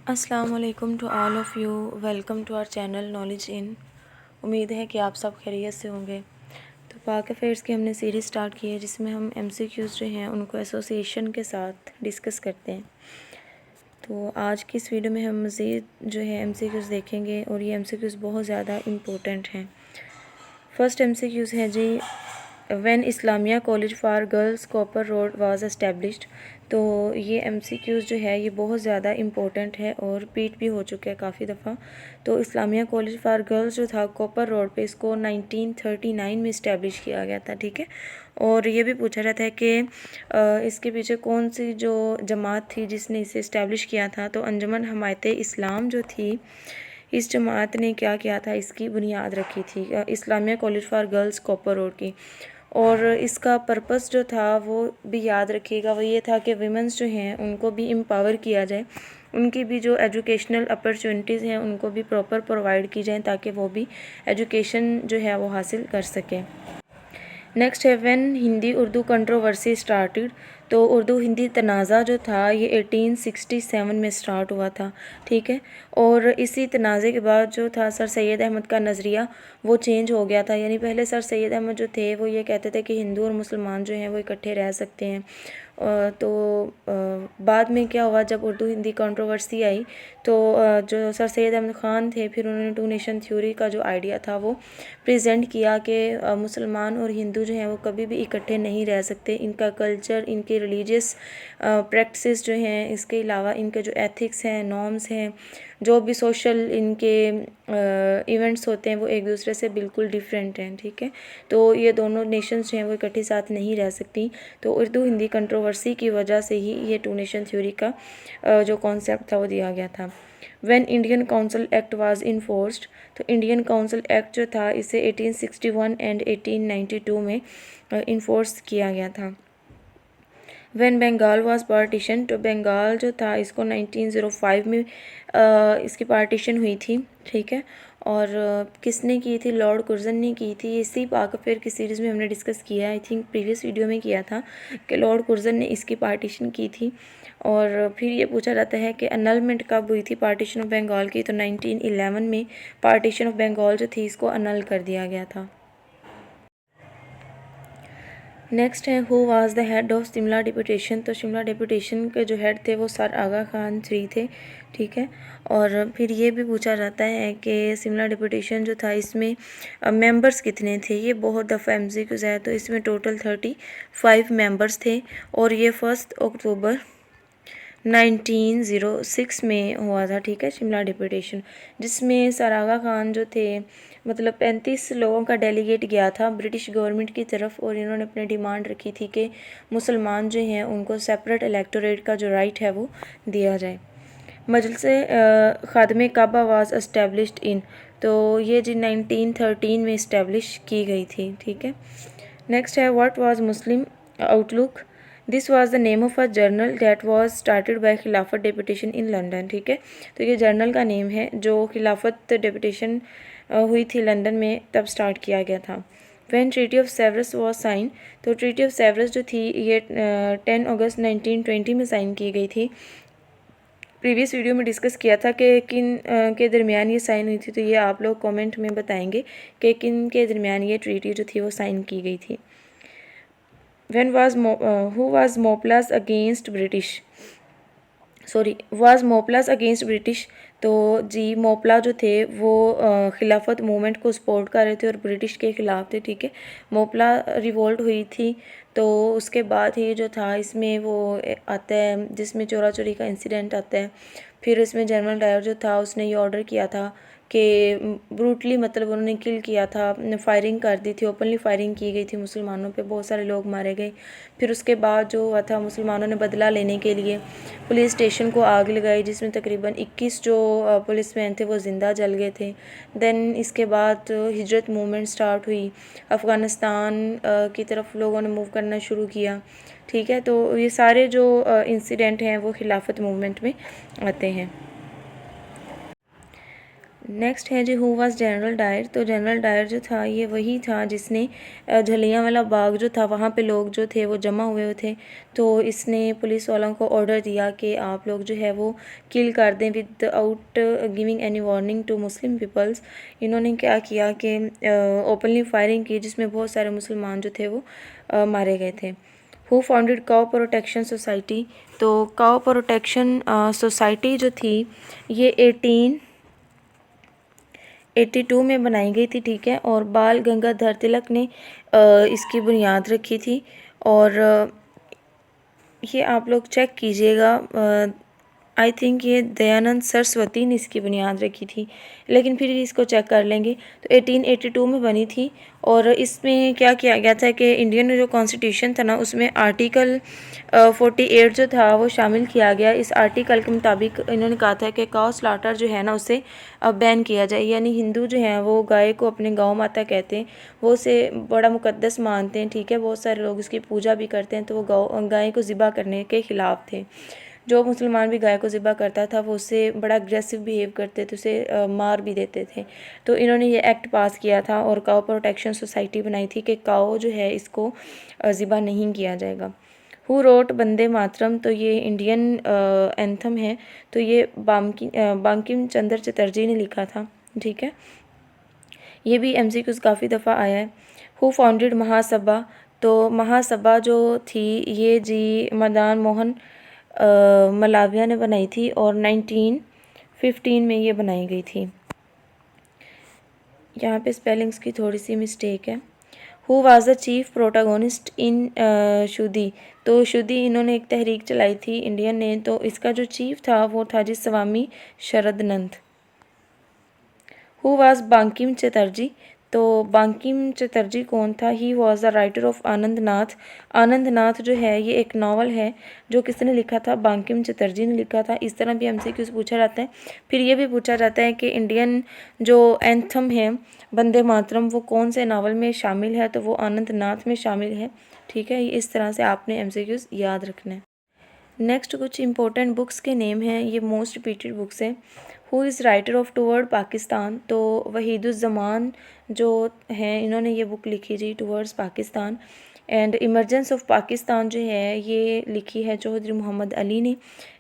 अस्सलाम वालेकुम to all of you. Welcome to our channel knowledge in. उम्मीद है कि आप सब खैरियत से होंगे। तो पाक अफेयर्स की हमने सीरीज़ स्टार्ट की है जिसमें हम MCQs जो हैं उनको एसोसिएशन के साथ डिस्कस करते हैं। तो आज की इस वीडियो में हम मज़ीद जो है MCQs देखेंगे और ये MCQs बहुत ज़्यादा इम्पोर्टेंट हैं। फर्स्ट MCQs है जी, when Islamia college for girls Cooper Road was established. तो ये MCQs जो है ये बहुत ज़्यादा इम्पोर्टेंट है और रिपीट भी हो चुका है काफ़ी दफ़ा। तो इस्लामिया कॉलेज फॉर गर्ल्स जो था कॉपर रोड पे, इसको 1939 में इस्टेब्लिश किया गया था, ठीक है। और ये भी पूछा जाता है कि इसके पीछे कौन सी जो जमात थी जिसने इसे इस्टेब्लिश किया था। तो अंजुमन हमायत इस्लाम जो थी, इस जमात ने क्या किया था, इसकी बुनियाद रखी थी Islamia college for girls Cooper road की। और इसका पर्पस जो था वो भी याद रखिएगा, वो ये था कि वीमेंस जो हैं उनको भी एम्पावर किया जाए, उनकी भी जो एजुकेशनल अपॉर्चुनिटीज़ हैं उनको भी प्रॉपर प्रोवाइड की जाए ताकि वो भी एजुकेशन जो है वो हासिल कर सकें। नेक्स्ट है when Hindi Urdu controversy started. तो उर्दू हिंदी तनाज़ा जो था ये 1867 में स्टार्ट हुआ था, ठीक है। और इसी तनाज़े के बाद जो था सर सैयद अहमद का नज़रिया वो चेंज हो गया था। यानी पहले सर सैयद अहमद जो थे वो ये कहते थे कि हिंदू और मुसलमान जो हैं वो इकट्ठे रह सकते हैं। तो बाद में क्या हुआ, जब उर्दू हिंदी कंट्रोवर्सी आई तो जो सर सैयद अहमद ख़ान थे फिर उन्होंने टू नेशन थ्योरी का जो आइडिया था वो प्रेजेंट किया कि मुसलमान और हिंदू जो हैं वो कभी भी इकट्ठे नहीं रह सकते। इनका कल्चर, इनके रिलीजियस प्रैक्टिसेस जो हैं, इसके अलावा इनके जो एथिक्स हैं, नॉर्म्स हैं, जो भी सोशल इनके इवेंट्स होते हैं वो एक दूसरे से बिल्कुल डिफरेंट हैं, ठीक है। तो ये दोनों नेशंस जो हैं वो इकट्ठे साथ नहीं रह सकती। तो उर्दू हिंदी कंट्रोवर्सी की वजह से ही ये टू नेशन थ्योरी का जो कॉन्सेप्ट था वो दिया गया था। When Indian council act was enforced. तो इंडियन काउंसिल एक्ट जो था इसे 1861 एंड 1892 में इन्फोर्स किया गया था। When Bengal was partition. तो बंगाल जो था इसको 1905 में इसकी पार्टीशन हुई थी, ठीक है। और किसने की थी, लॉर्ड कुर्जन ने की थी। इसी पाक अफेयर की सीरीज़ में हमने डिस्कस किया, आई थिंक प्रीवियस वीडियो में किया था कि लॉर्ड कुर्जन ने इसकी पार्टीशन की थी। और फिर ये पूछा जाता है कि अनलमेंट कब हुई थी पार्टीशन ऑफ बंगाल की। तो 1911 में पार्टीशन ऑफ बंगाल जो थी इसको अनल कर दिया गया था। नेक्स्ट है who was the head of Shimla deputation. तो शिमला डिपुटेशन के जो हेड थे वो सर आगा खान 3 थे, ठीक है। और फिर ये भी पूछा जाता है कि शिमला डिपुटेशन जो था इसमें मेंबर्स कितने थे। ये बहुत दफ़ा MCQs है। तो इसमें टोटल 35 मेंबर्स थे और ये 1 अक्टूबर 1906 में हुआ था, ठीक है, शिमला डिपुटेशन, जिसमें सर आगा खान जो थे मतलब 35 लोगों का डेलीगेट गया था ब्रिटिश गवर्नमेंट की तरफ। और इन्होंने अपनी डिमांड रखी थी कि मुसलमान जो हैं उनको सेपरेट इलेक्टोरेट का जो राइट है वो दिया जाए। मजलिस खादमे काबा वाज एस्टेब्लिश्ड इन। तो ये जी 1913 में इस्टेब्लिश की गई थी, ठीक है। नेक्स्ट है what was Muslim outlook. This was the name of a journal that was started by खिलाफत डेपुटेशन इन लंदन, ठीक है। तो ये जर्नल का नेम है जो खिलाफत डेपुटेशन हुई थी लंदन में तब स्टार्ट किया गया था। When treaty of Sevres was sign. तो ट्रीटी ऑफ सेवरस जो थी ये 10 अगस्त 1920 में साइन की गई थी। प्रीवियस वीडियो में डिस्कस किया था कि किन के दरमियान ये साइन हुई थी। तो ये आप लोग कमेंट में बताएंगे कि किन के दरमियान ये ट्रीटी जो थी वो साइन की गई थी। When was who was Mopla's against British, sorry was Moplas against British. तो जी मोपला जो थे वो खिलाफत मूवमेंट को सपोर्ट कर रहे थे और ब्रिटिश के ख़िलाफ़ थे, ठीक है। मोपला रिवोल्ट हुई थी। तो उसके बाद ही जो था इसमें वो आता है जिसमें चोरा चोरी का इंसिडेंट आता है। फिर इसमें जनरल डायर जो था उसने ये ऑर्डर किया था कि ब्रूटली मतलब उन्होंने किल किया था, फायरिंग कर दी थी, ओपनली फायरिंग की गई थी मुसलमानों पे, बहुत सारे लोग मारे गए। फिर उसके बाद जो हुआ था मुसलमानों ने बदला लेने के लिए पुलिस स्टेशन को आग लगाई जिसमें तकरीबन 21 जो पुलिसमैन थे वो ज़िंदा जल गए थे। देन इसके बाद हिजरत मूवमेंट स्टार्ट हुई, अफ़गानिस्तान की तरफ लोगों ने मूव करना शुरू किया, ठीक है। तो ये सारे जो इंसिडेंट हैं वो खिलाफत मूवमेंट में आते हैं। नेक्स्ट है जी, हु वाज जनरल डायर। तो जनरल डायर जो था ये वही था जिसने जलियांवाला बाग जो था वहाँ पे लोग जो थे वो जमा हुए थे, तो इसने पुलिस वालों को ऑर्डर दिया कि आप लोग जो है वो किल कर दें without giving any warning to Muslim peoples. इन्होंने क्या किया कि ओपनली फायरिंग की जिसमें बहुत सारे मुसलमान जो थे वो मारे गए थे। Who founded cow protection society. तो काउ प्रोटेक्शन सोसाइटी जो थी ये 1882 में बनाई गई थी, ठीक है, और बाल गंगाधर तिलक ने इसकी बुनियाद रखी थी। और ये आप लोग चेक कीजिएगा, आई थिंक ये दयानंद सरस्वती ने इसकी बुनियाद रखी थी, लेकिन फिर इसको चेक कर लेंगे। तो 1882 में बनी थी और इसमें क्या किया गया था कि इंडियन जो कॉन्स्टिट्यूशन था ना उसमें आर्टिकल 48 जो था वो शामिल किया गया। इस आर्टिकल के मुताबिक इन्होंने कहा था कि काउ स्लाटर जो है ना उसे अब बैन किया जाए, यानी हिंदू जो हैं वो गाय को अपने गौ माता कहते हैं, वो उसे बड़ा मुकद्दस मानते हैं, ठीक है, बहुत सारे लोग इसकी पूजा भी करते हैं, तो वो गाय को ज़िबा करने के ख़िलाफ़ थे। जो मुसलमान भी गाय को ज़िबा करता था वो उससे बड़ा अग्रेसिव बिहेव करते थे, उसे मार भी देते थे। तो इन्होंने ये एक्ट पास किया था और काउ प्रोटेक्शन सोसाइटी बनाई थी कि काउ जो है इसको ज़िबा नहीं किया जाएगा। Who wrote Vande Mataram. तो ये इंडियन एंथम है, तो ये बंकिम चंद्र चटर्जी ने लिखा था, ठीक है। ये भी MCQs काफ़ी दफ़ा आया है। हु फाउंडेड महासभा। तो महासभा जो थी ये जी मदन मोहन मलाविया ने बनाई थी और 1915 में ये बनाई गई थी। यहाँ पे स्पेलिंग्स की थोड़ी सी मिस्टेक है। Who was the chief protagonist in Shuddhi. तो शुदी इन्होंने एक तहरीक चलाई थी इंडियन ने, तो इसका जो चीफ था वो था जी स्वामी शरदनंद। Who was Bankim Chatterjee. तो बंकिम चटर्जी कौन था? He was the writer of Anand Nath. Anand Nath जो है ये एक नावल है जो किसने लिखा था? बंकिम चटर्जी ने लिखा था। इस तरह भी MCQs पूछा जाता है। फिर ये भी पूछा जाता है कि इंडियन जो एंथम है वंदे मातरम वो कौन से नावल में शामिल है? तो वो आनंद नाथ में शामिल है, ठीक है। इस तरह से आपने MCQs याद रखना है। नेक्स्ट कुछ इंपॉर्टेंट बुक्स के नेम हैं, ये मोस्ट रिपीटेड बुक्स हैं। Who is writer of toward Pakistan. तो वहीदुज़्ज़मान जो हैं इन्होंने ये बुक लिखी जी towards Pakistan. And emergence of Pakistan जो है ये लिखी है चौधरी मोहम्मद अली ने।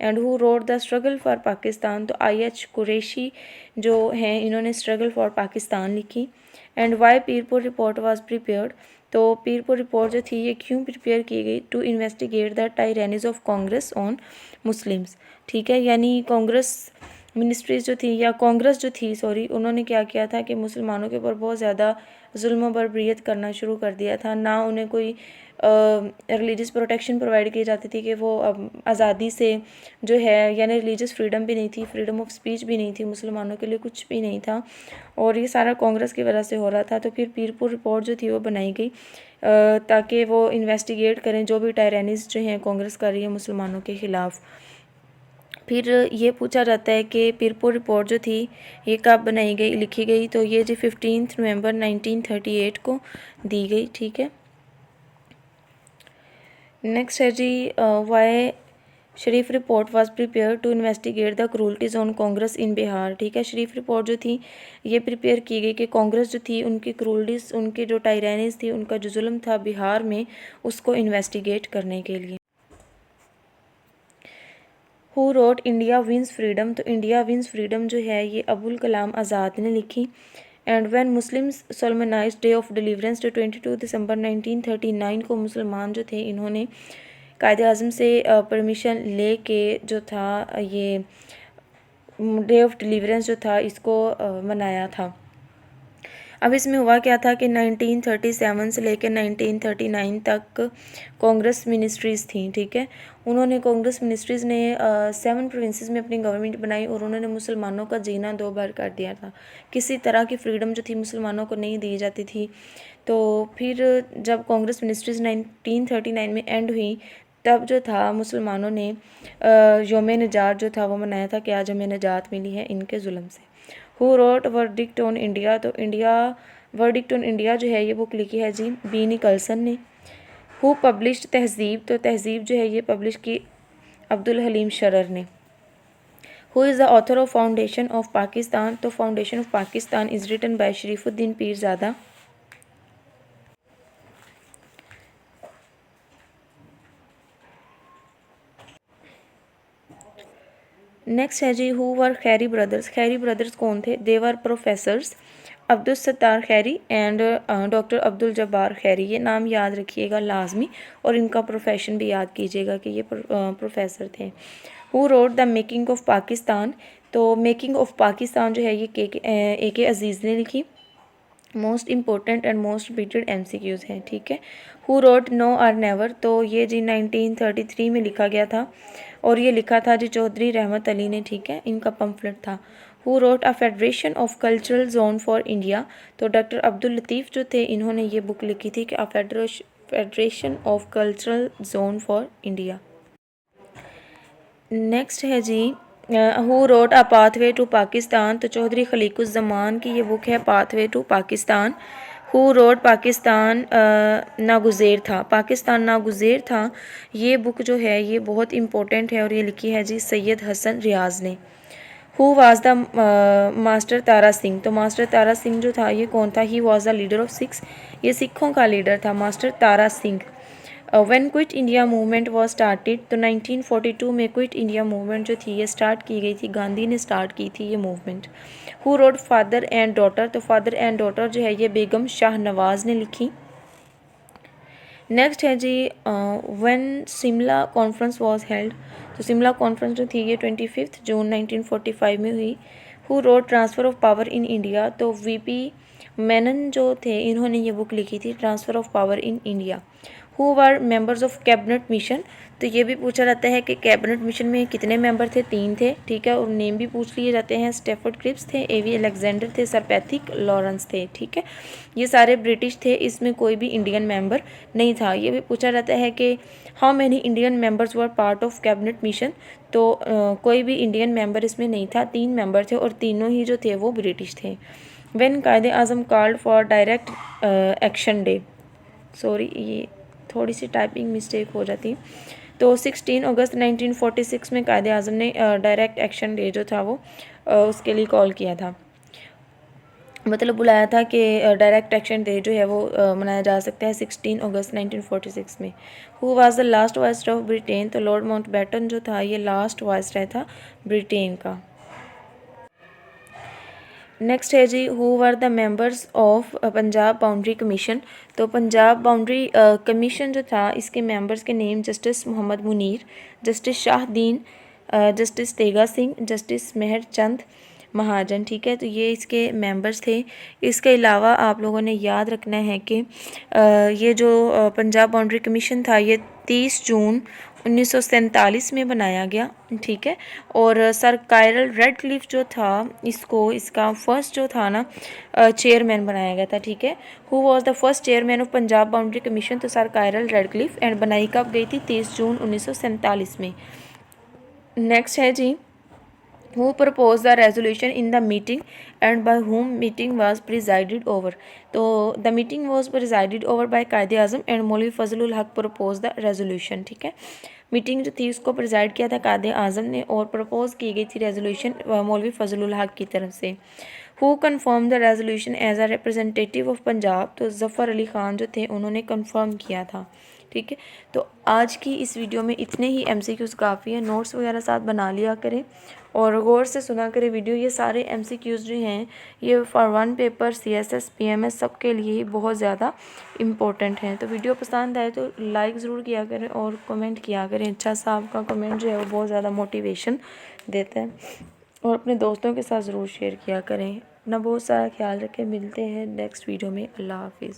And who wrote the struggle for Pakistan. तो IH कुरैशी जो हैं इन्होंने स्ट्रगल फॉर पाकिस्तान लिखी। And why Pirpur report was prepared. तो पीरपुर रिपोर्ट जो थी ये क्यों प्रिपेयर की गई? To investigate the tyrannies of Congress on Muslims, ठीक है। यानी कांग्रेस मिनिस्ट्रीज जो थी या कांग्रेस जो थी सॉरी, उन्होंने क्या किया था कि मुसलमानों के ऊपर बहुत ज़्यादा जुल्म बर्बरियत करना शुरू कर दिया था। ना उन्हें कोई रिलीजियस प्रोटेक्शन प्रोवाइड की जाती थी कि वो आज़ादी से जो है, यानी रिलीजियस फ्रीडम भी नहीं थी, फ्रीडम ऑफ स्पीच भी नहीं थी, मुसलमानों के लिए कुछ भी नहीं था, और ये सारा कांग्रेस की वजह से हो रहा था। तो फिर पीरपुर रिपोर्ट जो थी वो बनाई गई ताकि वो इन्वेस्टिगेट करें जो भी टायरेनीज जो हैं कांग्रेस कर रही है मुसलमानों के ख़िलाफ़। फिर ये पूछा जाता है कि पीरपुर रिपोर्ट जो थी ये कब बनाई गई, लिखी गई? तो ये जी 15 नवंबर 1938 को दी गई, ठीक है। नेक्स्ट है जी why Sharif report was prepare to investigate the cruelties on Congress in Bihar, ठीक है। शरीफ रिपोर्ट जो थी ये प्रिपेयर की गई कि कांग्रेस जो थी उनकी क्रूल्टीज, उनकी जो टायरेनीज थी, उनका जो जुल्म था बिहार में उसको इन्वेस्टिगेट करने के लिए। Who wrote India wins freedom. तो इंडिया विंस फ्रीडम जो है ये अबुल कलाम आज़ाद ने लिखी। And when Muslims solemnise day of deliverance तो 22 दिसंबर 1939 को मुसलमान जो थे इन्होंने कायदे आज़म से परमिशन ले के जो था ये डे ऑफ डिलीवरेंस जो था इसको मनाया था। अब इसमें हुआ क्या था कि 1937 से लेकर 1939 तक कांग्रेस मिनिस्ट्रीज़ थी, ठीक है। उन्होंने कांग्रेस मिनिस्ट्रीज़ ने 7 प्रोविंसेस में अपनी गवर्नमेंट बनाई और उन्होंने मुसलमानों का जीना दो बार कर दिया था। किसी तरह की फ्रीडम जो थी मुसलमानों को नहीं दी जाती थी। तो फिर जब कांग्रेस मिनिस्ट्रीज़ 1939 में एंड हुई तब जो था मुसलमानों ने यौम निजात जो था वो मनाया था कि आज हमें निजात मिली है इनके जुल्म से। Who wrote verdict on India. तो इंडिया वर्डिक्ट ऑन इंडिया जो है ये बुक लिखी है जी B निकल्सन ने। हु पब्लिश्ड तहज़ीब। तो तहज़ीब जो है ये पब्लिश की अब्दुल हलीम शरर ने। Who is the author of foundation of Pakistan? तो foundation of Pakistan is written by Sharifuddin Pirzada. Next है जी, who were Khairi brothers? Khairi brothers कौन थे? They were professors Abdul Sattar Khairi and doctor Abdul Jabbar Khairi. ये नाम याद रखिएगा लाजमी, और इनका प्रोफेशन भी याद कीजिएगा कि ये प्रोफेसर थे। Who wrote the making of Pakistan? तो मेकिंग ऑफ पाकिस्तान जो है ये ए के अजीज़ ने लिखी। Most important and most repeated MCQs हैं, ठीक है। Who wrote now or never? तो ये जी 1933 में लिखा गया था, और ये लिखा था जी चौधरी रहमत अली ने, ठीक है। इनका पम्फलेट था। Who wrote a federation of cultural zone for India? तो डॉक्टर अब्दुल लतीफ़ जो थे, इन्होंने ये बुक लिखी थी कि a federation of cultural zone for India. Next है जी, who wrote a pathway to Pakistan? तो चौधरी खलीकुज़्ज़मान की ये बुक है pathway to Pakistan. Who wrote Pakistan Naguzir था? पाकिस्तान नागुज़ेर था, ये बुक जो है ये बहुत इंपॉर्टेंट है, और ये लिखी है जी सैयद हसन रियाज़ ने। Who was the master Tara Singh? तो मास्टर तारा सिंह जो था ये कौन था? He was the leader of six, ये सिखों का लीडर था master Tara Singh. When quit India movement was started? तो 1942 में क्विट इंडिया मूवमेंट जो थी ये स्टार्ट की गई थी, गांधी ने स्टार्ट की थी ये movement. Who wrote father and daughter? तो फादर एंड डॉटर जो है ये बेगम शाह नवाज़ ने लिखी। नेक्स्ट है जी, when Shimla conference was held? तो शिमला कॉन्फ्रेंस जो थी ये 25 जून 1945 में हुई। Who wrote transfer of power in India? तो VP मेनन जो थे, इन्होंने ये बुक लिखी थी transfer of power in India. Who were members of cabinet mission? तो ये भी पूछा जाता है कि कैबिनेट मिशन में कितने मेंबर थे? 3 थे, ठीक है। और नेम भी पूछ लिए जाते हैं, स्टेफर्ड क्रिप्स थे, AV अलेक्जेंडर थे, सर पैथिक लॉरेंस थे, ठीक है। ये सारे ब्रिटिश थे, इसमें कोई भी इंडियन मेंबर नहीं था। ये भी पूछा जाता है कि how many Indian members were part of cabinet mission? तो कोई भी इंडियन मेंबर इसमें नहीं था, 3 मेंबर थे, और तीनों ही जो थे वो ब्रिटिश थे। When Quaid-e Azam called for direct action day? Sorry, ये थोड़ी सी टाइपिंग मिस्टेक हो जाती। तो 16 अगस्त 1946 में कायदे आज़म ने डायरेक्ट एक्शन डे जो था वो उसके लिए कॉल किया था, मतलब बुलाया था कि डायरेक्ट एक्शन डे जो है वो मनाया जा सकता है 16 अगस्त 1946 में। Who was the last viceroy of Britain? तो लॉर्ड माउंटबेटन जो था ये लास्ट वाइसरॉय था ब्रिटेन का। नेक्स्ट है जी, who were the members of Punjab boundary commission? तो पंजाब बाउंड्री कमीशन जो था इसके मेंबर्स के name justice Mohammad Munir, justice Shahdin, justice Teja Singh, justice Mehr Chand Mahajan, ठीक है। तो ये इसके मेंबर्स थे। इसके अलावा आप लोगों ने याद रखना है कि ये जो पंजाब बाउंड्री कमीशन था ये 30 जून 1947 में बनाया गया, ठीक है। और सर कायरल रेडक्लिफ जो था इसका फर्स्ट जो था ना चेयरमैन बनाया गया था, ठीक है। Who was the first chairman of Punjab boundary commission? तो सर कायरल रेडक्लिफ, एंड बनाई कब गई थी? 30 जून 1947 में। नेक्स्ट है जी, who propose the resolution in the meeting and by whom meeting was presided over? तो the meeting was presided over by कायदे आज़म एंड मौलवी फजलुल हक प्रपोज द रेजोल्यूशन, ठीक है। मीटिंग जो थी उसको प्रिजाइड किया था कायदे आज़म ने, और प्रपोज की गई थी रेजोल्यूशन मौलवी फजलुल हक की तरफ से। Who confirm the resolution as a representative of Punjab? तो ज़फ़र अली ख़ान जो थे उन्होंने कन्फर्म किया था, ठीक है। तो आज की इस वीडियो में इतने ही MCQs काफ़ी हैं। नोट्स वगैरह साथ बना लिया करें और गौर से सुना करें वीडियो। ये सारे MCQs जो हैं ये फॉर 1 पेपर CSS PMS सब के लिए बहुत ज़्यादा इम्पोर्टेंट हैं। तो वीडियो पसंद आए तो लाइक ज़रूर किया करें और कमेंट किया करें। अच्छा सा आपका कमेंट जो है वो बहुत ज़्यादा मोटिवेशन देता है। और अपने दोस्तों के साथ ज़रूर शेयर किया करें। अपना बहुत सारा ख्याल रखें। मिलते हैं नेक्स्ट वीडियो में। अल्लाह हाफिज़।